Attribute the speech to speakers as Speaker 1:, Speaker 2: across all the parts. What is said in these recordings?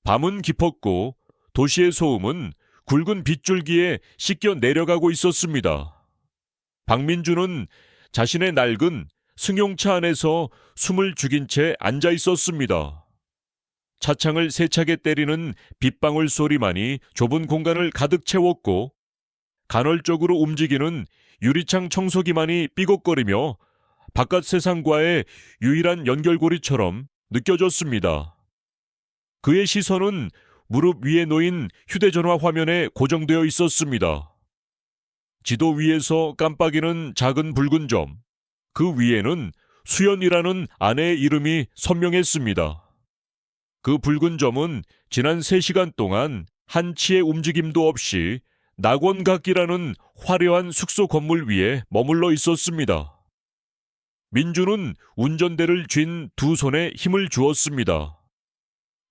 Speaker 1: 밤은 깊었고 도시의 소음은 굵은 빗줄기에 씻겨 내려가고 있었습니다. 박민주는 자신의 낡은 승용차 안에서 숨을 죽인 채 앉아 있었습니다. 차창을 세차게 때리는 빗방울 소리만이 좁은 공간을 가득 채웠고 간헐적으로 움직이는 유리창 청소기만이 삐걱거리며 바깥 세상과의 유일한 연결고리처럼 느껴졌습니다. 그의 시선은 무릎 위에 놓인 휴대전화 화면에 고정되어 있었습니다. 지도 위에서 깜빡이는 작은 붉은 점, 그 위에는 수연이라는 아내의 이름이 선명했습니다. 그 붉은 점은 지난 3시간 동안 한치의 움직임도 없이 낙원각이라는 화려한 숙소 건물 위에 머물러 있었습니다. 민주는 운전대를 쥔 두 손에 힘을 주었습니다.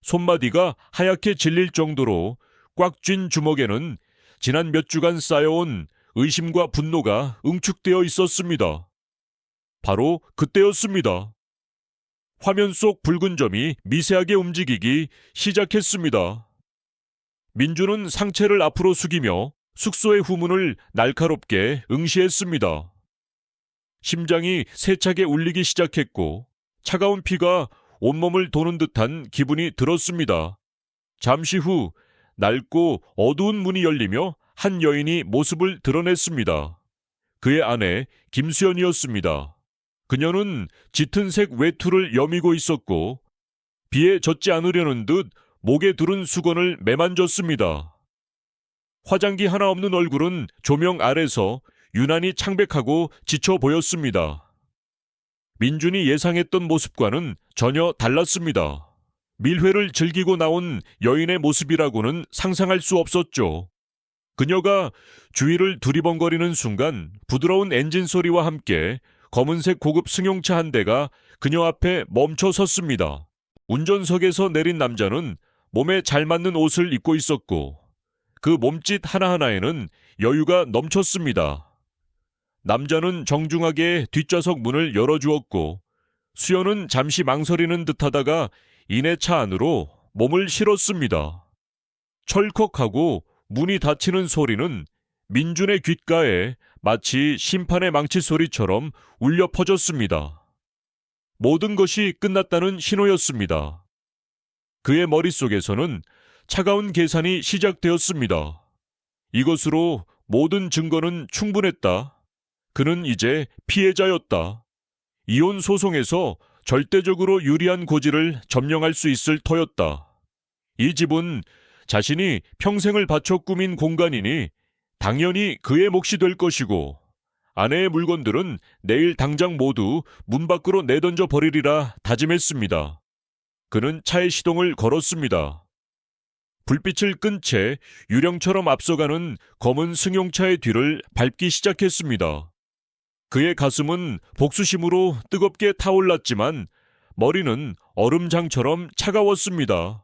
Speaker 1: 손마디가 하얗게 질릴 정도로 꽉 쥔 주먹에는 지난 몇 주간 쌓여온 의심과 분노가 응축되어 있었습니다. 바로 그때였습니다. 화면 속 붉은 점이 미세하게 움직이기 시작했습니다. 민주는 상체를 앞으로 숙이며 숙소의 후문을 날카롭게 응시했습니다. 심장이 세차게 울리기 시작했고 차가운 피가 온몸을 도는 듯한 기분이 들었습니다. 잠시 후 낡고 어두운 문이 열리며 한 여인이 모습을 드러냈습니다. 그의 아내 김수연이었습니다. 그녀는 짙은색 외투를 여미고 있었고 비에 젖지 않으려는 듯 목에 두른 수건을 매만졌습니다. 화장기 하나 없는 얼굴은 조명 아래서 유난히 창백하고 지쳐 보였습니다. 민준이 예상했던 모습과는 전혀 달랐습니다. 밀회를 즐기고 나온 여인의 모습이라고는 상상할 수 없었죠. 그녀가 주위를 두리번거리는 순간 부드러운 엔진 소리와 함께 검은색 고급 승용차 한 대가 그녀 앞에 멈춰 섰습니다. 운전석에서 내린 남자는 몸에 잘 맞는 옷을 입고 있었고 그 몸짓 하나하나에는 여유가 넘쳤습니다. 남자는 정중하게 뒷좌석 문을 열어주었고 수연은 잠시 망설이는 듯하다가 이내 차 안으로 몸을 실었습니다. 철컥하고 문이 닫히는 소리는 민준의 귓가에 마치 심판의 망치 소리처럼 울려 퍼졌습니다. 모든 것이 끝났다는 신호였습니다. 그의 머릿속에서는 차가운 계산이 시작되었습니다. 이것으로 모든 증거는 충분했다. 그는 이제 피해자였다. 이혼 소송에서 절대적으로 유리한 고지를 점령할 수 있을 터였다. 이 집은 자신이 평생을 바쳐 꾸민 공간이니 당연히 그의 몫이 될 것이고 아내의 물건들은 내일 당장 모두 문 밖으로 내던져 버리리라 다짐했습니다. 그는 차의 시동을 걸었습니다. 불빛을 끈 채 유령처럼 앞서가는 검은 승용차의 뒤를 밟기 시작했습니다. 그의 가슴은 복수심으로 뜨겁게 타올랐지만 머리는 얼음장처럼 차가웠습니다.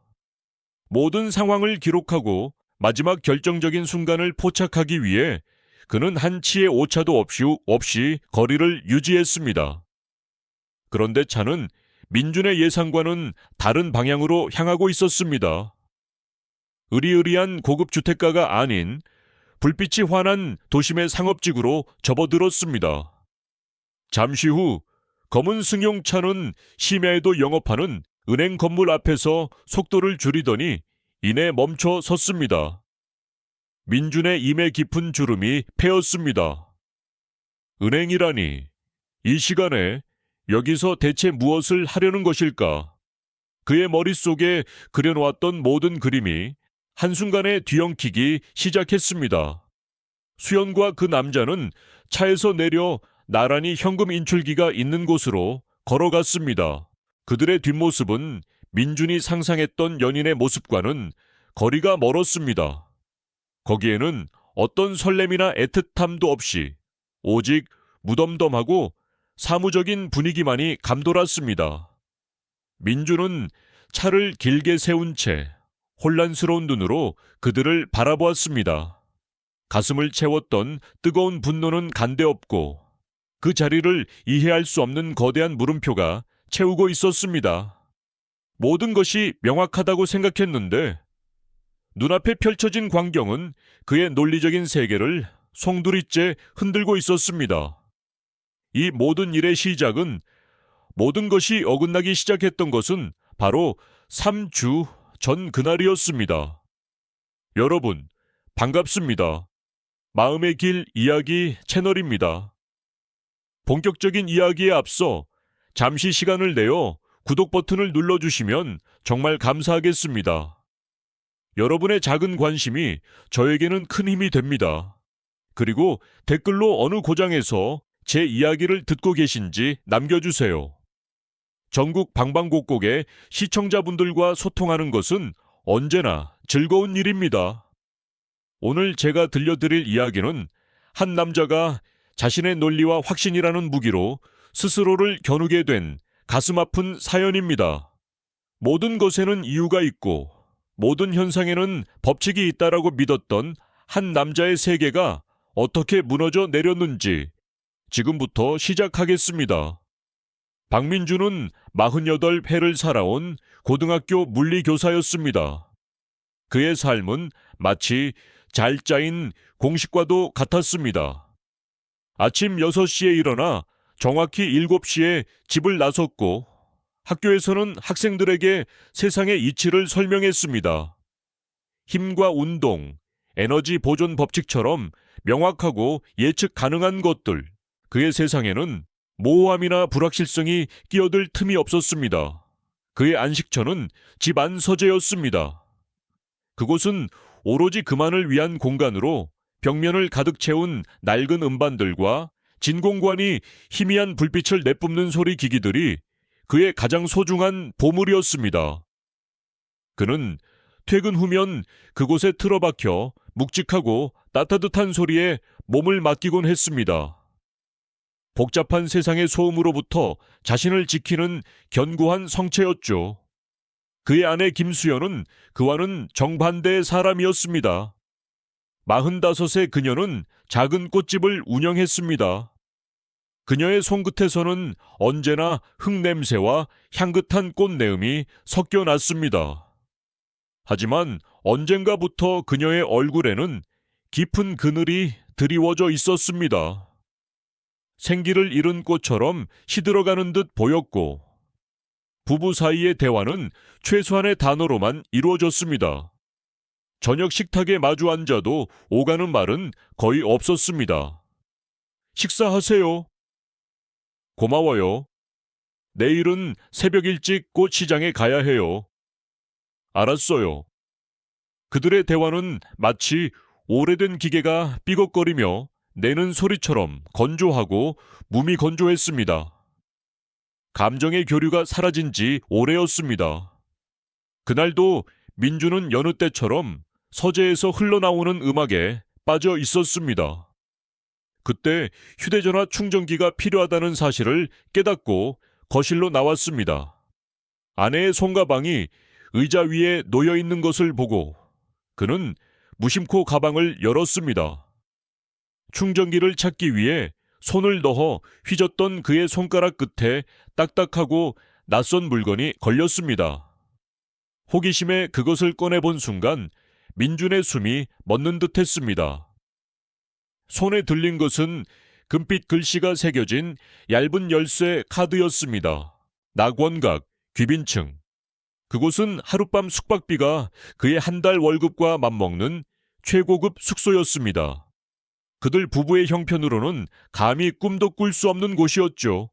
Speaker 1: 모든 상황을 기록하고 마지막 결정적인 순간을 포착하기 위해 그는 한치의 오차도 없이 거리를 유지했습니다. 그런데 차는 민준의 예상과는 다른 방향으로 향하고 있었습니다. 으리으리한 고급 주택가가 아닌 불빛이 환한 도심의 상업지구로 접어들었습니다. 잠시 후 검은 승용차는 심야에도 영업하는 은행 건물 앞에서 속도를 줄이더니 이내 멈춰 섰습니다. 민준의 임에 깊은 주름이 패였습니다. 은행이라니, 이 시간에 여기서 대체 무엇을 하려는 것일까? 그의 머릿속에 그려놓았던 모든 그림이 한순간에 뒤엉키기 시작했습니다. 수연과 그 남자는 차에서 내려 나란히 현금 인출기가 있는 곳으로 걸어갔습니다. 그들의 뒷모습은 민준이 상상했던 연인의 모습과는 거리가 멀었습니다. 거기에는 어떤 설렘이나 애틋함도 없이 오직 무덤덤하고 사무적인 분위기만이 감돌았습니다. 민준은 차를 길게 세운 채 혼란스러운 눈으로 그들을 바라보았습니다. 가슴을 채웠던 뜨거운 분노는 간데없고 그 자리를 이해할 수 없는 거대한 물음표가 채우고 있었습니다. 모든 것이 명확하다고 생각했는데 눈앞에 펼쳐진 광경은 그의 논리적인 세계를 송두리째 흔들고 있었습니다. 이 모든 일의 시작은 모든 것이 어긋나기 시작했던 것은 바로 3주 전 그날이었습니다. 여러분, 반갑습니다. 마음의 길 이야기 채널입니다. 본격적인 이야기에 앞서 잠시 시간을 내어 구독 버튼을 눌러주시면 정말 감사하겠습니다. 여러분의 작은 관심이 저에게는 큰 힘이 됩니다. 그리고 댓글로 어느 고장에서 제 이야기를 듣고 계신지 남겨주세요. 전국 방방곡곡의 시청자분들과 소통하는 것은 언제나 즐거운 일입니다. 오늘 제가 들려드릴 이야기는 한 남자가 자신의 논리와 확신이라는 무기로 스스로를 겨누게 된 가슴 아픈 사연입니다. 모든 것에는 이유가 있고 모든 현상에는 법칙이 있다라고 믿었던 한 남자의 세계가 어떻게 무너져 내렸는지 지금부터 시작하겠습니다. 박민주는 48회를 살아온 고등학교 물리교사였습니다. 그의 삶은 마치 잘 짜인 공식과도 같았습니다. 아침 6시에 일어나 정확히 7시에 집을 나섰고 학교에서는 학생들에게 세상의 이치를 설명했습니다. 힘과 운동, 에너지 보존 법칙처럼 명확하고 예측 가능한 것들, 그의 세상에는 모호함이나 불확실성이 끼어들 틈이 없었습니다. 그의 안식처는 집 안 서재였습니다. 그곳은 오로지 그만을 위한 공간으로 벽면을 가득 채운 낡은 음반들과 진공관이 희미한 불빛을 내뿜는 소리 기기들이 그의 가장 소중한 보물이었습니다. 그는 퇴근 후면 그곳에 틀어박혀 묵직하고 따뜻한 소리에 몸을 맡기곤 했습니다. 복잡한 세상의 소음으로부터 자신을 지키는 견고한 성체였죠. 그의 아내 김수연은 그와는 정반대의 사람이었습니다. 45세 그녀는 작은 꽃집을 운영했습니다. 그녀의 손끝에서는 언제나 흙냄새와 향긋한 꽃내음이 섞여 났습니다. 하지만 언젠가부터 그녀의 얼굴에는 깊은 그늘이 드리워져 있었습니다. 생기를 잃은 꽃처럼 시들어가는 듯 보였고 부부 사이의 대화는 최소한의 단어로만 이루어졌습니다. 저녁 식탁에 마주 앉아도 오가는 말은 거의 없었습니다. 식사하세요. 고마워요. 내일은 새벽 일찍 꽃 시장에 가야 해요. 알았어요. 그들의 대화는 마치 오래된 기계가 삐걱거리며 내는 소리처럼 건조하고 무미건조했습니다. 감정의 교류가 사라진 지 오래였습니다. 그날도 민주는 여느 때처럼 서재에서 흘러나오는 음악에 빠져 있었습니다. 그때 휴대전화 충전기가 필요하다는 사실을 깨닫고 거실로 나왔습니다. 아내의 손가방이 의자 위에 놓여 있는 것을 보고 그는 무심코 가방을 열었습니다. 충전기를 찾기 위해 손을 넣어 휘젓던 그의 손가락 끝에 딱딱하고 낯선 물건이 걸렸습니다. 호기심에 그것을 꺼내본 순간 민준의 숨이 멎는 듯했습니다. 손에 들린 것은 금빛 글씨가 새겨진 얇은 열쇠 카드였습니다. 낙원각, 귀빈층. 그곳은 하룻밤 숙박비가 그의 한 달 월급과 맞먹는 최고급 숙소였습니다. 그들 부부의 형편으로는 감히 꿈도 꿀 수 없는 곳이었죠.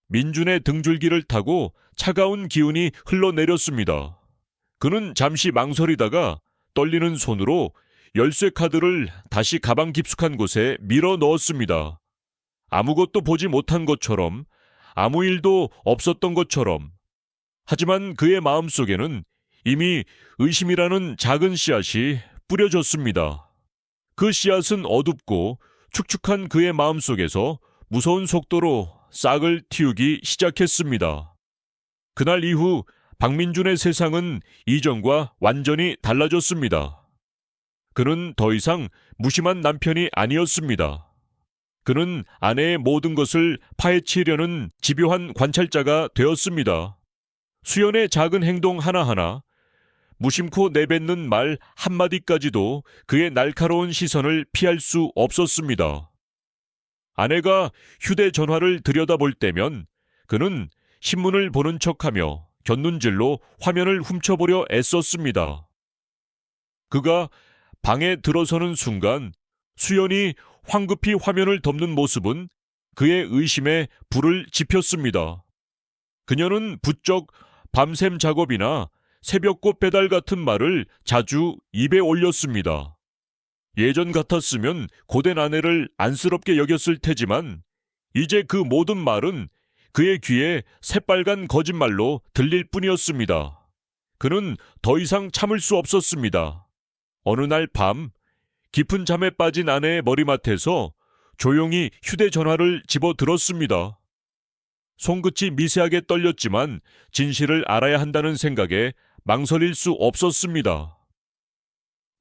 Speaker 1: 민준의 등줄기를 타고 차가운 기운이 흘러내렸습니다. 그는 잠시 망설이다가 떨리는 손으로 열쇠 카드를 다시 가방 깊숙한 곳에 밀어 넣었습니다. 아무것도 보지 못한 것처럼, 아무 일도 없었던 것처럼. 하지만 그의 마음속에는 이미 의심이라는 작은 씨앗이 뿌려졌습니다. 그 씨앗은 어둡고 축축한 그의 마음속에서 무서운 속도로 싹을 틔우기 시작했습니다. 그날 이후 박민준의 세상은 이전과 완전히 달라졌습니다. 그는 더 이상 무심한 남편이 아니었습니다. 그는 아내의 모든 것을 파헤치려는 집요한 관찰자가 되었습니다. 수연의 작은 행동 하나하나, 무심코 내뱉는 말 한마디까지도 그의 날카로운 시선을 피할 수 없었습니다. 아내가 휴대전화를 들여다볼 때면 그는 신문을 보는 척하며 곁눈질로 화면을 훔쳐보려 애썼습니다. 그가 방에 들어서는 순간 수연이 황급히 화면을 덮는 모습은 그의 의심에 불을 지폈습니다. 그녀는 부쩍 밤샘 작업이나 새벽꽃 배달 같은 말을 자주 입에 올렸습니다. 예전 같았으면 고된 아내를 안쓰럽게 여겼을 테지만 이제 그 모든 말은 그의 귀에 새빨간 거짓말로 들릴 뿐이었습니다. 그는 더 이상 참을 수 없었습니다. 어느 날 밤, 깊은 잠에 빠진 아내의 머리맡에서 조용히 휴대전화를 집어들었습니다. 손끝이 미세하게 떨렸지만 진실을 알아야 한다는 생각에 망설일 수 없었습니다.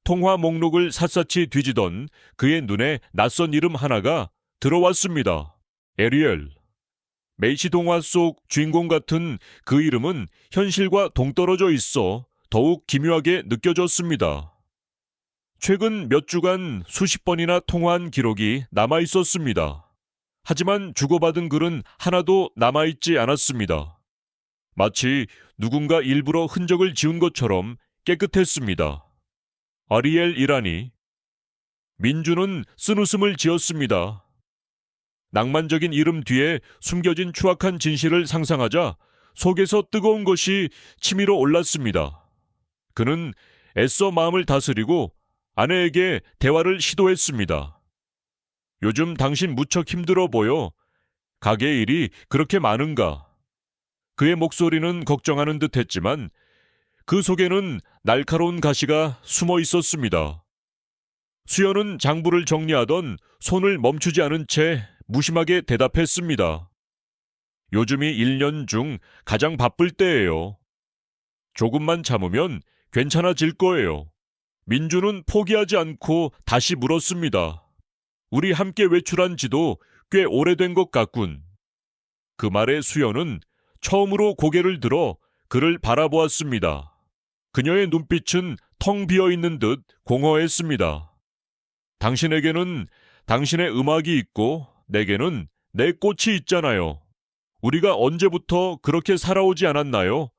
Speaker 1: 통화 목록을 샅샅이 뒤지던 그의 눈에 낯선 이름 하나가 들어왔습니다. 에리엘. 메이시 동화 속 주인공 같은 그 이름은 현실과 동떨어져 있어 더욱 기묘하게 느껴졌습니다. 최근 몇 주간 수십 번이나 통화한 기록이 남아 있었습니다. 하지만 주고받은 글은 하나도 남아있지 않았습니다. 마치 누군가 일부러 흔적을 지운 것처럼 깨끗했습니다. 아리엘이라니. 민주는 쓴웃음을 지었습니다. 낭만적인 이름 뒤에 숨겨진 추악한 진실을 상상하자 속에서 뜨거운 것이 치밀어 올랐습니다. 그는 애써 마음을 다스리고 아내에게 대화를 시도했습니다. 요즘 당신 무척 힘들어 보여. 가게 일이 그렇게 많은가? 그의 목소리는 걱정하는 듯 했지만 그 속에는 날카로운 가시가 숨어 있었습니다. 수연은 장부를 정리하던 손을 멈추지 않은 채 무심하게 대답했습니다. 요즘이 1년 중 가장 바쁠 때예요. 조금만 참으면 괜찮아질 거예요. 민주는 포기하지 않고 다시 물었습니다. 우리 함께 외출한 지도 꽤 오래된 것 같군. 그 말에 수연은 처음으로 고개를 들어 그를 바라보았습니다. 그녀의 눈빛은 텅 비어있는 듯 공허했습니다. 당신에게는 당신의 음악이 있고 내게는 내 꽃이 있잖아요. 우리가 언제부터 그렇게 살아오지 않았나요?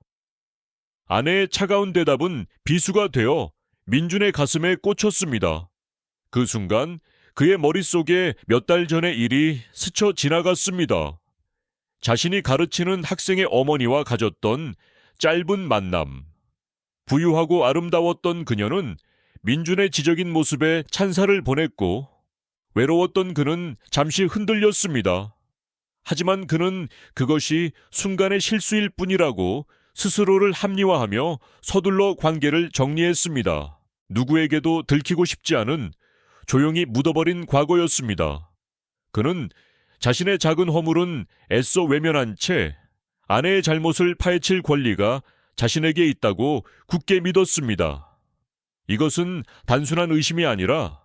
Speaker 1: 아내의 차가운 대답은 비수가 되어 민준의 가슴에 꽂혔습니다. 그 순간 그의 머릿속에 몇 달 전의 일이 스쳐 지나갔습니다. 자신이 가르치는 학생의 어머니와 가졌던 짧은 만남. 부유하고 아름다웠던 그녀는 민준의 지적인 모습에 찬사를 보냈고 외로웠던 그는 잠시 흔들렸습니다. 하지만 그는 그것이 순간의 실수일 뿐이라고 스스로를 합리화하며 서둘러 관계를 정리했습니다. 누구에게도 들키고 싶지 않은 조용히 묻어버린 과거였습니다. 그는 자신의 작은 허물은 애써 외면한 채 아내의 잘못을 파헤칠 권리가 자신에게 있다고 굳게 믿었습니다. 이것은 단순한 의심이 아니라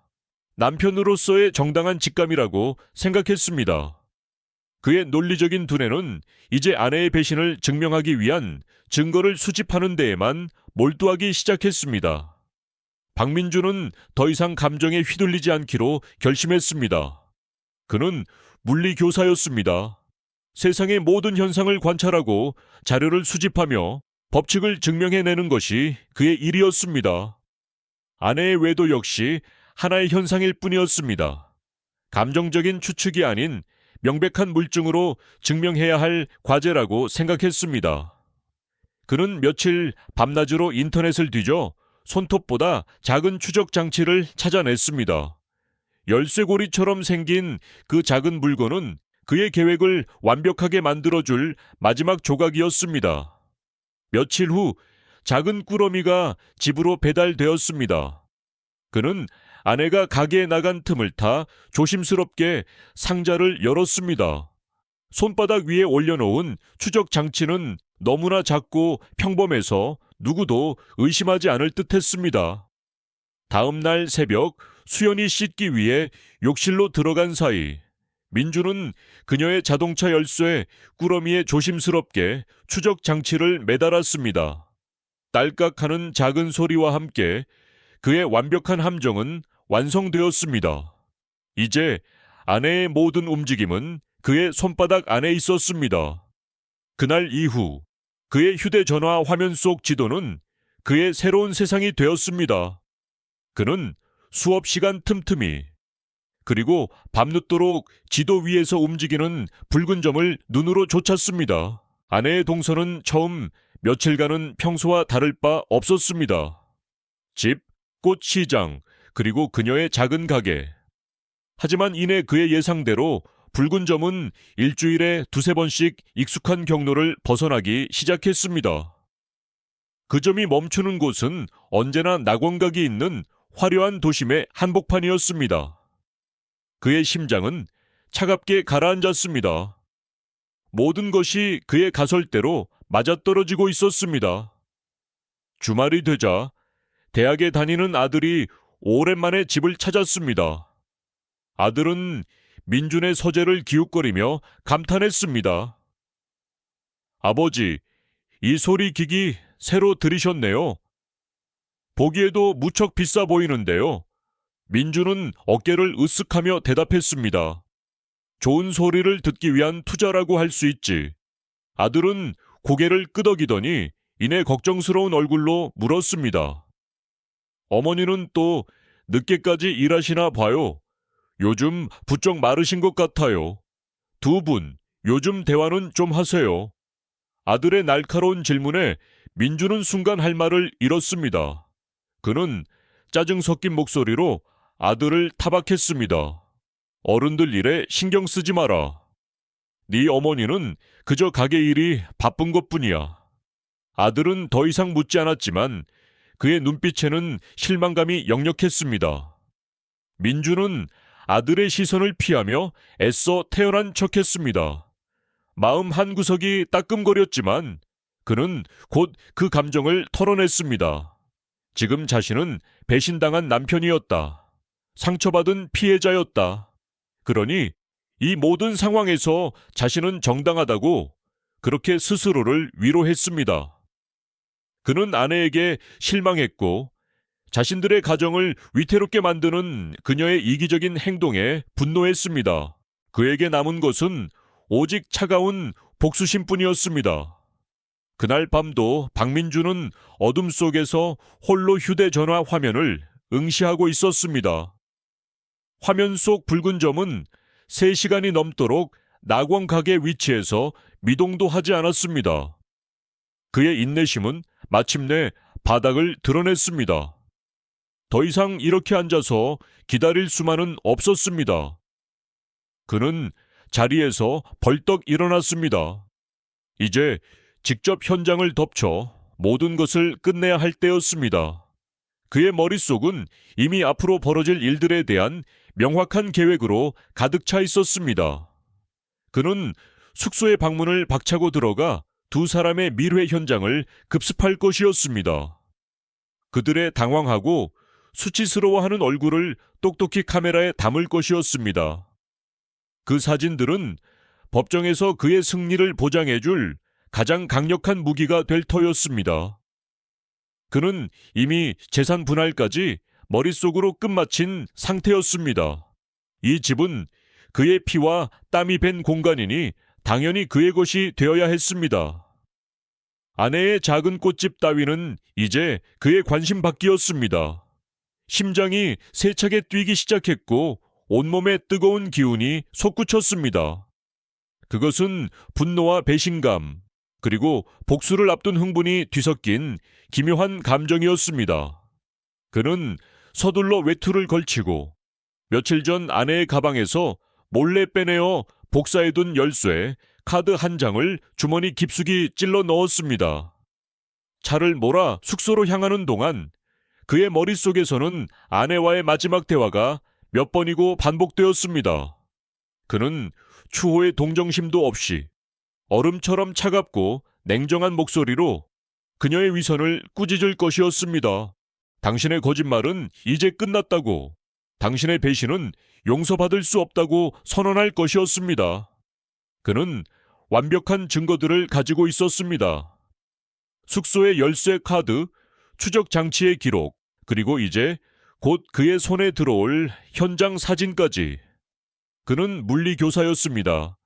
Speaker 1: 남편으로서의 정당한 직감이라고 생각했습니다. 그의 논리적인 두뇌는 이제 아내의 배신을 증명하기 위한 증거를 수집하는 데에만 몰두하기 시작했습니다. 박민주는 더 이상 감정에 휘둘리지 않기로 결심했습니다. 그는 물리교사였습니다. 세상의 모든 현상을 관찰하고 자료를 수집하며 법칙을 증명해내는 것이 그의 일이었습니다. 아내의 외도 역시 하나의 현상일 뿐이었습니다. 감정적인 추측이 아닌 명백한 물증으로 증명해야 할 과제라고 생각했습니다. 그는 며칠 밤낮으로 인터넷을 뒤져 손톱보다 작은 추적 장치를 찾아냈습니다. 열쇠고리처럼 생긴 그 작은 물건은 그의 계획을 완벽하게 만들어줄 마지막 조각이었습니다. 며칠 후 작은 꾸러미가 집으로 배달되었습니다. 그는 아내가 가게에 나간 틈을 타 조심스럽게 상자를 열었습니다. 손바닥 위에 올려놓은 추적 장치는 너무나 작고 평범해서 누구도 의심하지 않을 듯했습니다. 다음 날 새벽 수연이 씻기 위해 욕실로 들어간 사이 민주는 그녀의 자동차 열쇠 꾸러미에 조심스럽게 추적 장치를 매달았습니다. 딸깍하는 작은 소리와 함께 그의 완벽한 함정은 완성되었습니다. 이제 아내의 모든 움직임은 그의 손바닥 안에 있었습니다. 그날 이후 그의 휴대전화 화면 속 지도는 그의 새로운 세상이 되었습니다. 그는 수업 시간 틈틈이 그리고 밤늦도록 지도 위에서 움직이는 붉은 점을 눈으로 쫓았습니다. 아내의 동선은 처음 며칠간은 평소와 다를 바 없었습니다. 집, 꽃시장, 그리고 그녀의 작은 가게. 하지만 이내 그의 예상대로 붉은 점은 일주일에 두세 번씩 익숙한 경로를 벗어나기 시작했습니다. 그 점이 멈추는 곳은 언제나 낙원각이 있는 화려한 도심의 한복판이었습니다. 그의 심장은 차갑게 가라앉았습니다. 모든 것이 그의 가설대로 맞아떨어지고 있었습니다. 주말이 되자 대학에 다니는 아들이 오랜만에 집을 찾았습니다. 아들은 민준의 서재를 기웃거리며 감탄했습니다. 아버지, 이 소리기기 새로 들이셨네요. 보기에도 무척 비싸 보이는데요. 민준은 어깨를 으쓱하며 대답했습니다. 좋은 소리를 듣기 위한 투자라고 할 수 있지. 아들은 고개를 끄덕이더니 이내 걱정스러운 얼굴로 물었습니다. 어머니는 또 늦게까지 일하시나 봐요. 요즘 부쩍 마르신 것 같아요. 두 분, 요즘 대화는 좀 하세요. 아들의 날카로운 질문에 민주는 순간 할 말을 잃었습니다. 그는 짜증 섞인 목소리로 아들을 타박했습니다. 어른들 일에 신경 쓰지 마라. 네 어머니는 그저 가게 일이 바쁜 것뿐이야. 아들은 더 이상 묻지 않았지만 그의 눈빛에는 실망감이 역력했습니다. 민주는 아들의 시선을 피하며 애써 태연한 척했습니다. 마음 한구석이 따끔거렸지만 그는 곧 그 감정을 털어냈습니다. 지금 자신은 배신당한 남편이었다. 상처받은 피해자였다. 그러니 이 모든 상황에서 자신은 정당하다고 그렇게 스스로를 위로했습니다. 그는 아내에게 실망했고 자신들의 가정을 위태롭게 만드는 그녀의 이기적인 행동에 분노했습니다. 그에게 남은 것은 오직 차가운 복수심뿐이었습니다. 그날 밤도 박민주는 어둠 속에서 홀로 휴대전화 화면을 응시하고 있었습니다. 화면 속 붉은 점은 3시간이 넘도록 낙원 가게 위치에서 미동도 하지 않았습니다. 그의 인내심은 마침내 바닥을 드러냈습니다. 더 이상 이렇게 앉아서 기다릴 수만은 없었습니다. 그는 자리에서 벌떡 일어났습니다. 이제 직접 현장을 덮쳐 모든 것을 끝내야 할 때였습니다. 그의 머릿속은 이미 앞으로 벌어질 일들에 대한 명확한 계획으로 가득 차 있었습니다. 그는 숙소의 방문을 박차고 들어가 두 사람의 밀회 현장을 급습할 것이었습니다. 그들의 당황하고 수치스러워하는 얼굴을 똑똑히 카메라에 담을 것이었습니다. 그 사진들은 법정에서 그의 승리를 보장해줄 가장 강력한 무기가 될 터였습니다. 그는 이미 재산 분할까지 머릿속으로 끝마친 상태였습니다. 이 집은 그의 피와 땀이 밴 공간이니 당연히 그의 것이 되어야 했습니다. 아내의 작은 꽃집 따위는 이제 그의 관심 밖이었습니다. 심장이 세차게 뛰기 시작했고 온몸에 뜨거운 기운이 솟구쳤습니다. 그것은 분노와 배신감, 그리고 복수를 앞둔 흥분이 뒤섞인 기묘한 감정이었습니다. 그는 서둘러 외투를 걸치고 며칠 전 아내의 가방에서 몰래 빼내어 복사해둔 열쇠, 카드 한 장을 주머니 깊숙이 찔러 넣었습니다. 차를 몰아 숙소로 향하는 동안 그의 머릿속에서는 아내와의 마지막 대화가 몇 번이고 반복되었습니다. 그는 추호의 동정심도 없이 얼음처럼 차갑고 냉정한 목소리로 그녀의 위선을 꾸짖을 것이었습니다. 당신의 거짓말은 이제 끝났다고. 당신의 배신은 용서받을 수 없다고 선언할 것이었습니다. 그는 완벽한 증거들을 가지고 있었습니다. 숙소의 열쇠 카드, 추적 장치의 기록, 그리고 이제 곧 그의 손에 들어올 현장 사진까지. 그는 물리교사였습니다.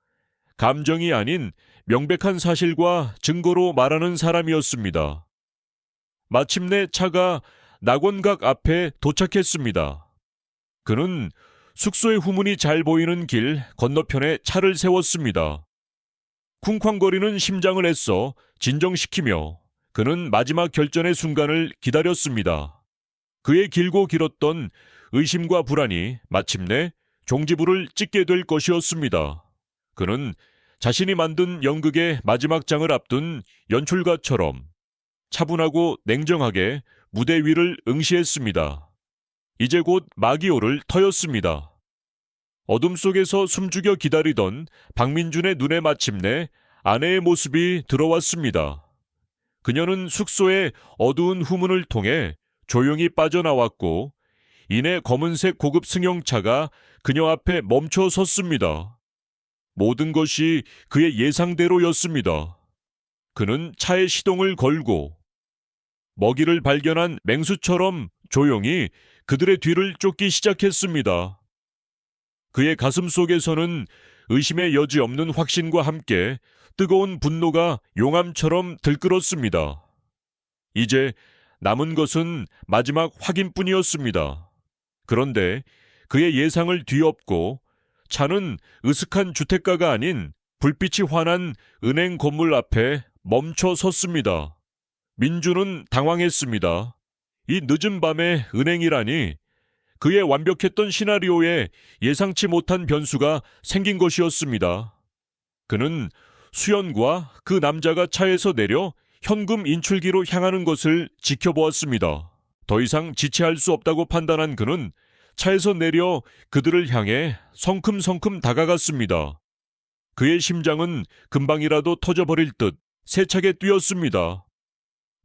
Speaker 1: 감정이 아닌 명백한 사실과 증거로 말하는 사람이었습니다. 마침내 차가 낙원각 앞에 도착했습니다. 그는 숙소의 후문이 잘 보이는 길 건너편에 차를 세웠습니다. 쿵쾅거리는 심장을 애써 진정시키며 그는 마지막 결전의 순간을 기다렸습니다. 그의 길고 길었던 의심과 불안이 마침내 종지부를 찍게 될 것이었습니다. 그는 자신이 만든 연극의 마지막 장을 앞둔 연출가처럼 차분하고 냉정하게 무대 위를 응시했습니다. 이제 곧 막이 오를 터였습니다. 어둠 속에서 숨죽여 기다리던 박민준의 눈에 마침내 아내의 모습이 들어왔습니다. 그녀는 숙소의 어두운 후문을 통해 조용히 빠져나왔고 이내 검은색 고급 승용차가 그녀 앞에 멈춰 섰습니다. 모든 것이 그의 예상대로였습니다. 그는 차에 시동을 걸고 먹이를 발견한 맹수처럼 조용히 그들의 뒤를 쫓기 시작했습니다. 그의 가슴 속에서는 의심의 여지 없는 확신과 함께 뜨거운 분노가 용암처럼 들끓었습니다. 이제 남은 것은 마지막 확인뿐이었습니다. 그런데 그의 예상을 뒤엎고 차는 으슥한 주택가가 아닌 불빛이 환한 은행 건물 앞에 멈춰 섰습니다. 민주는 당황했습니다. 이 늦은 밤에 은행이라니 그의 완벽했던 시나리오에 예상치 못한 변수가 생긴 것이었습니다. 그는 수연과 그 남자가 차에서 내려 현금 인출기로 향하는 것을 지켜보았습니다. 더 이상 지체할 수 없다고 판단한 그는 차에서 내려 그들을 향해 성큼성큼 다가갔습니다. 그의 심장은 금방이라도 터져버릴 듯 세차게 뛰었습니다.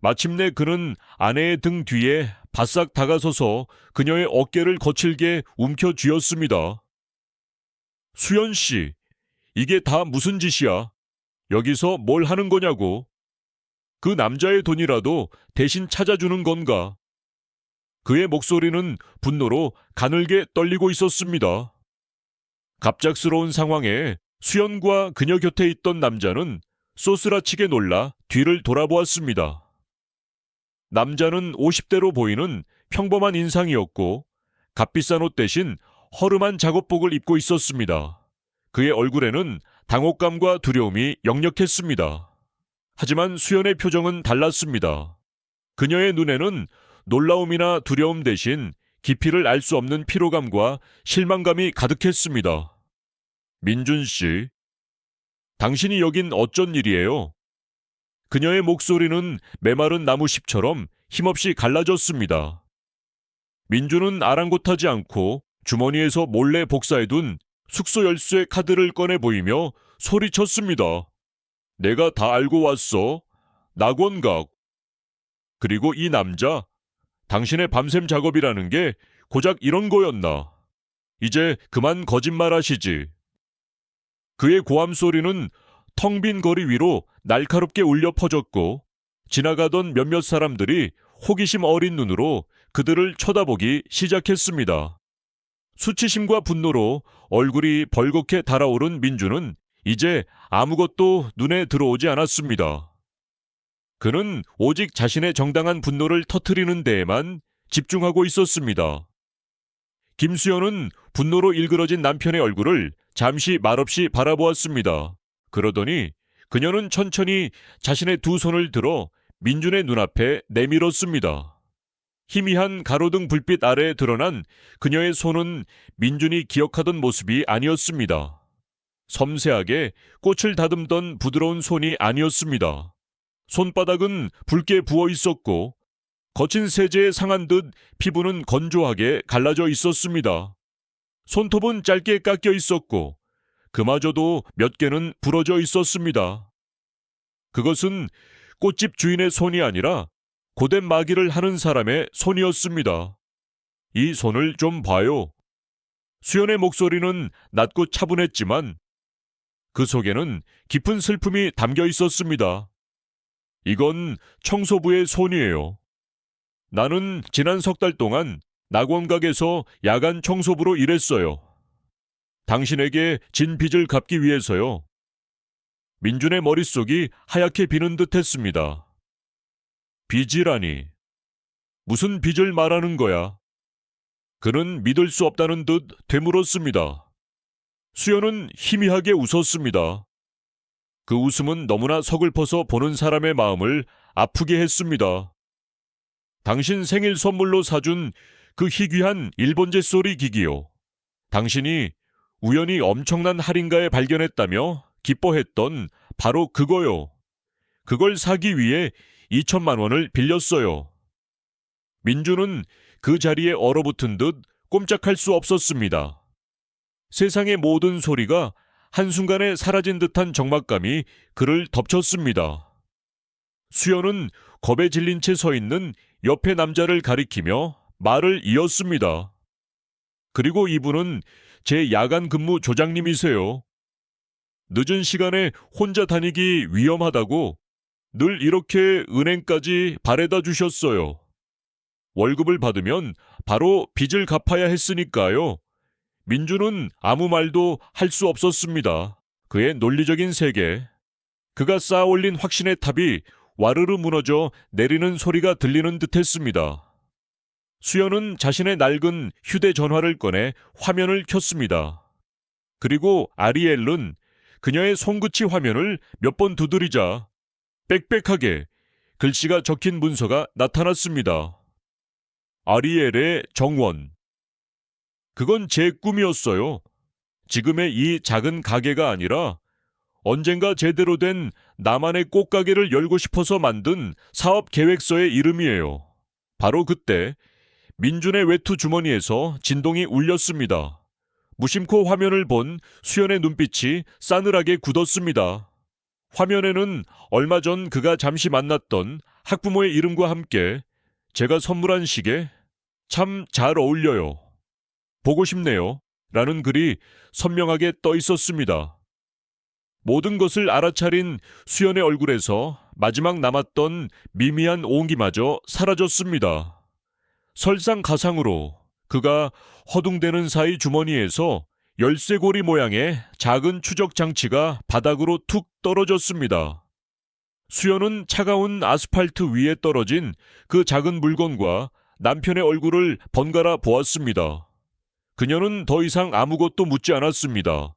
Speaker 1: 마침내 그는 아내의 등 뒤에 바싹 다가서서 그녀의 어깨를 거칠게 움켜쥐었습니다. 수연 씨, 이게 다 무슨 짓이야? 여기서 뭘 하는 거냐고? 그 남자의 돈이라도 대신 찾아주는 건가? 그의 목소리는 분노로 가늘게 떨리고 있었습니다. 갑작스러운 상황에 수연과 그녀 곁에 있던 남자는 쏘스라치게 놀라 뒤를 돌아보았습니다. 남자는 50대로 보이는 평범한 인상이었고 값비싼 옷 대신 허름한 작업복을 입고 있었습니다. 그의 얼굴에는 당혹감과 두려움이 역력했습니다. 하지만 수연의 표정은 달랐습니다. 그녀의 눈에는 놀라움이나 두려움 대신 깊이를 알 수 없는 피로감과 실망감이 가득했습니다. 민준 씨, 당신이 여긴 어쩐 일이에요? 그녀의 목소리는 메마른 나무잎처럼 힘없이 갈라졌습니다. 민준은 아랑곳하지 않고 주머니에서 몰래 복사해둔 숙소 열쇠 카드를 꺼내 보이며 소리쳤습니다. 내가 다 알고 왔어. 낙원각. 그리고 이 남자, 당신의 밤샘 작업이라는 게 고작 이런 거였나. 이제 그만 거짓말하시지. 그의 고함 소리는 텅 빈 거리 위로 날카롭게 울려 퍼졌고 지나가던 몇몇 사람들이 호기심 어린 눈으로 그들을 쳐다보기 시작했습니다. 수치심과 분노로 얼굴이 벌겋게 달아오른 민주는 이제 아무것도 눈에 들어오지 않았습니다. 그는 오직 자신의 정당한 분노를 터뜨리는 데에만 집중하고 있었습니다. 김수연은 분노로 일그러진 남편의 얼굴을 잠시 말없이 바라보았습니다. 그러더니 그녀는 천천히 자신의 두 손을 들어 민준의 눈앞에 내밀었습니다. 희미한 가로등 불빛 아래에 드러난 그녀의 손은 민준이 기억하던 모습이 아니었습니다. 섬세하게 꽃을 다듬던 부드러운 손이 아니었습니다. 손바닥은 붉게 부어 있었고 거친 세제에 상한 듯 피부는 건조하게 갈라져 있었습니다. 손톱은 짧게 깎여 있었고 그마저도 몇 개는 부러져 있었습니다. 그것은 꽃집 주인의 손이 아니라 고된 마기를 하는 사람의 손이었습니다. 이 손을 좀 봐요. 수연의 목소리는 낮고 차분했지만 그 속에는 깊은 슬픔이 담겨 있었습니다. 이건 청소부의 손이에요. 나는 지난 3달 동안 낙원각에서 야간 청소부로 일했어요. 당신에게 진 빚을 갚기 위해서요. 민준의 머릿속이 하얗게 비는 듯 했습니다. 빚이라니. 무슨 빚을 말하는 거야? 그는 믿을 수 없다는 듯 되물었습니다. 수연은 희미하게 웃었습니다. 그 웃음은 너무나 서글퍼서 보는 사람의 마음을 아프게 했습니다. 당신 생일 선물로 사준 그 희귀한 일본제 소리 기기요. 당신이 우연히 엄청난 할인가에 발견했다며 기뻐했던 바로 그거요. 그걸 사기 위해 2천만 원을 빌렸어요. 민주는 그 자리에 얼어붙은 듯 꼼짝할 수 없었습니다. 세상의 모든 소리가 한순간에 사라진 듯한 적막감이 그를 덮쳤습니다. 수연은 겁에 질린 채 서 있는 옆의 남자를 가리키며 말을 이었습니다. 그리고 이분은 제 야간 근무 조장님이세요. 늦은 시간에 혼자 다니기 위험하다고 늘 이렇게 은행까지 바래다 주셨어요. 월급을 받으면 바로 빚을 갚아야 했으니까요. 민주는 아무 말도 할 수 없었습니다. 그의 논리적인 세계, 그가 쌓아 올린 확신의 탑이 와르르 무너져 내리는 소리가 들리는 듯했습니다. 수연은 자신의 낡은 휴대전화를 꺼내 화면을 켰습니다. 그리고 아리엘은 그녀의 손끝이 화면을 몇 번 두드리자 빽빽하게 글씨가 적힌 문서가 나타났습니다. 아리엘의 정원. 그건 제 꿈이었어요. 지금의 이 작은 가게가 아니라 언젠가 제대로 된 나만의 꽃가게를 열고 싶어서 만든 사업 계획서의 이름이에요. 바로 그때 민준의 외투 주머니에서 진동이 울렸습니다. 무심코 화면을 본 수연의 눈빛이 싸늘하게 굳었습니다. 화면에는 얼마 전 그가 잠시 만났던 학부모의 이름과 함께 제가 선물한 시계 참 잘 어울려요. 보고 싶네요. 라는 글이 선명하게 떠 있었습니다. 모든 것을 알아차린 수연의 얼굴에서 마지막 남았던 미미한 온기마저 사라졌습니다. 설상가상으로 그가 허둥대는 사이 주머니에서 열쇠고리 모양의 작은 추적 장치가 바닥으로 툭 떨어졌습니다. 수연은 차가운 아스팔트 위에 떨어진 그 작은 물건과 남편의 얼굴을 번갈아 보았습니다. 그녀는 더 이상 아무것도 묻지 않았습니다.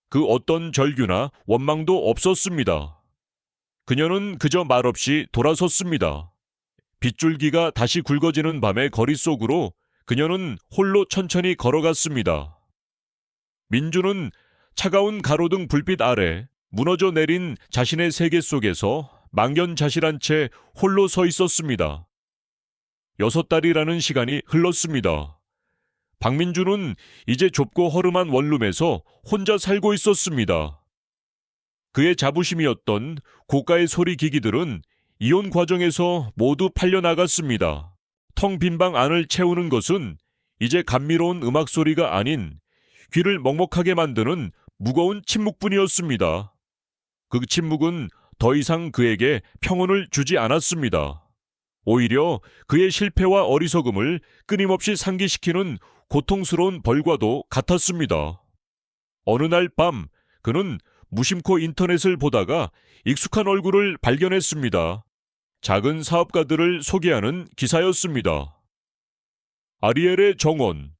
Speaker 1: 그 어떤 절규나 원망도 없었습니다. 그녀는 그저 말없이 돌아섰습니다. 빗줄기가 다시 굵어지는 밤의 거리 속으로 그녀는 홀로 천천히 걸어갔습니다. 민주는 차가운 가로등 불빛 아래 무너져 내린 자신의 세계 속에서 망연자실한 채 홀로 서 있었습니다. 6달이라는 시간이 흘렀습니다. 박민주는 이제 좁고 허름한 원룸에서 혼자 살고 있었습니다. 그의 자부심이었던 고가의 소리 기기들은 이혼 과정에서 모두 팔려나갔습니다. 텅 빈 방 안을 채우는 것은 이제 감미로운 음악 소리가 아닌 귀를 먹먹하게 만드는 무거운 침묵뿐이었습니다. 그 침묵은 더 이상 그에게 평온을 주지 않았습니다. 오히려 그의 실패와 어리석음을 끊임없이 상기시키는 고통스러운 벌과도 같았습니다. 어느 날 밤 그는 무심코 인터넷을 보다가 익숙한 얼굴을 발견했습니다. 작은 사업가들을 소개하는 기사였습니다. 아리엘의 정원,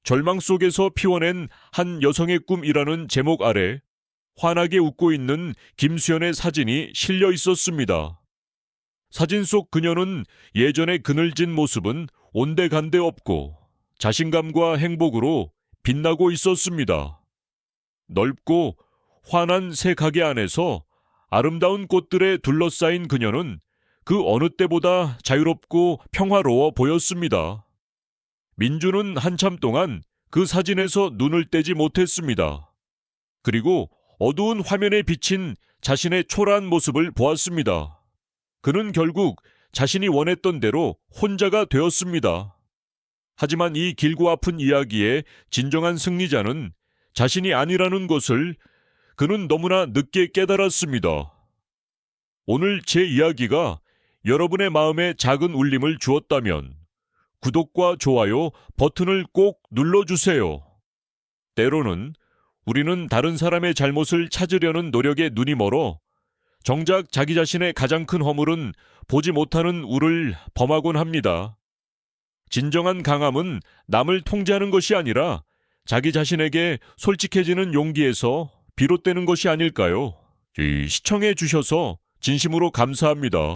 Speaker 1: 절망 속에서 피워낸 한 여성의 꿈이라는 제목 아래 환하게 웃고 있는 김수연의 사진이 실려 있었습니다. 사진 속 그녀는 예전의 그늘진 모습은 온데간데 없고 자신감과 행복으로 빛나고 있었습니다. 넓고 환한 새 가게 안에서 아름다운 꽃들에 둘러싸인 그녀는 그 어느 때보다 자유롭고 평화로워 보였습니다. 민주는 한참 동안 그 사진에서 눈을 떼지 못했습니다. 그리고 어두운 화면에 비친 자신의 초라한 모습을 보았습니다. 그는 결국 자신이 원했던 대로 혼자가 되었습니다. 하지만 이 길고 아픈 이야기의 진정한 승리자는 자신이 아니라는 것을 그는 너무나 늦게 깨달았습니다. 오늘 제 이야기가 여러분의 마음에 작은 울림을 주었다면 구독과 좋아요 버튼을 꼭 눌러주세요. 때로는 우리는 다른 사람의 잘못을 찾으려는 노력에 눈이 멀어 정작 자기 자신의 가장 큰 허물은 보지 못하는 우를 범하곤 합니다. 진정한 강함은 남을 통제하는 것이 아니라 자기 자신에게 솔직해지는 용기에서 비롯되는 것이 아닐까요? 시청해 주셔서 진심으로 감사합니다.